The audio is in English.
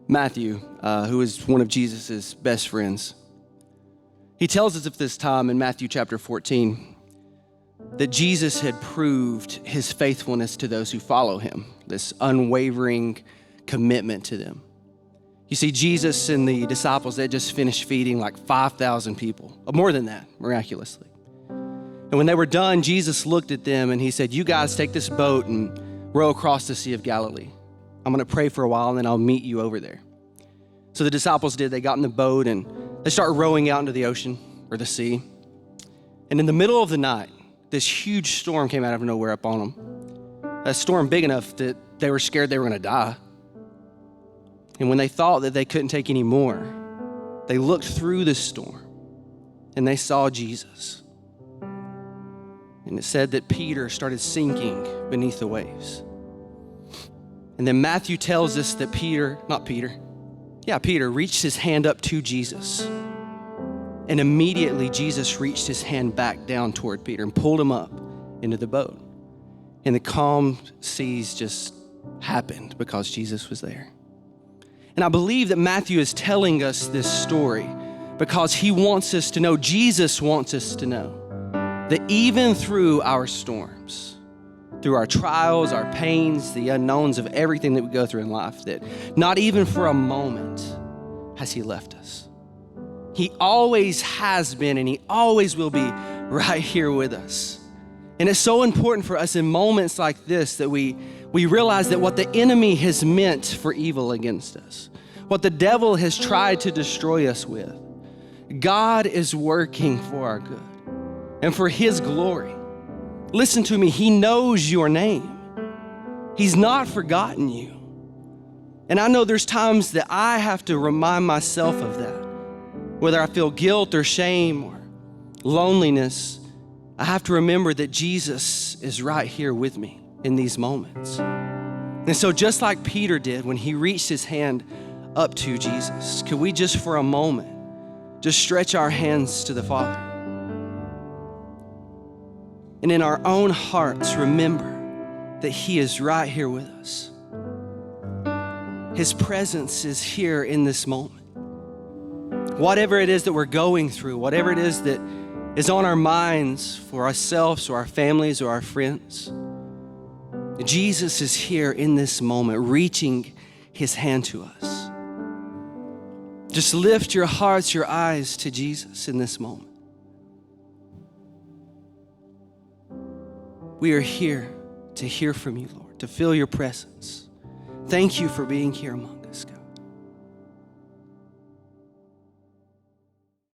Matthew, who is one of Jesus' best friends, he tells us of this time in Matthew chapter 14 that Jesus had proved his faithfulness to those who follow him, this unwavering commitment to them. You see, Jesus and the disciples, they had just finished feeding like 5,000 people, more than that, miraculously. And when they were done, Jesus looked at them and he said, "You guys take this boat and row across the Sea of Galilee. I'm going to pray for a while and then I'll meet you over there." So the disciples did. They got in the boat and they started rowing out into the ocean or the sea. And in the middle of the night, this huge storm came out of nowhere up on them. A storm big enough that they were scared they were going to die. And when they thought that they couldn't take any more, they looked through the storm and they saw Jesus. And it said that Peter started sinking beneath the waves. And then Matthew tells us that Peter reached his hand up to Jesus. And immediately Jesus reached his hand back down toward Peter and pulled him up into the boat. And the calm seas just happened because Jesus was there. And I believe that Matthew is telling us this story because he wants us to know, Jesus wants us to know, that even through our storms, through our trials, our pains, the unknowns of everything that we go through in life, that not even for a moment has he left us. He always has been and he always will be right here with us. And it's so important for us in moments like this that we realize that what the enemy has meant for evil against us, what the devil has tried to destroy us with, God is working for our good and for his glory. Listen to me, he knows your name. He's not forgotten you. And I know there's times that I have to remind myself of that. Whether I feel guilt or shame or loneliness, I have to remember that Jesus is right here with me in these moments. And so just like Peter did when he reached his hand up to Jesus, could we just for a moment just stretch our hands to the Father? And in our own hearts, remember that he is right here with us. His presence is here in this moment. Whatever it is that we're going through, whatever it is that is on our minds for ourselves or our families or our friends, Jesus is here in this moment, reaching his hand to us. Just lift your hearts, your eyes to Jesus in this moment. We are here to hear from you, Lord, to feel your presence. Thank you for being here among us.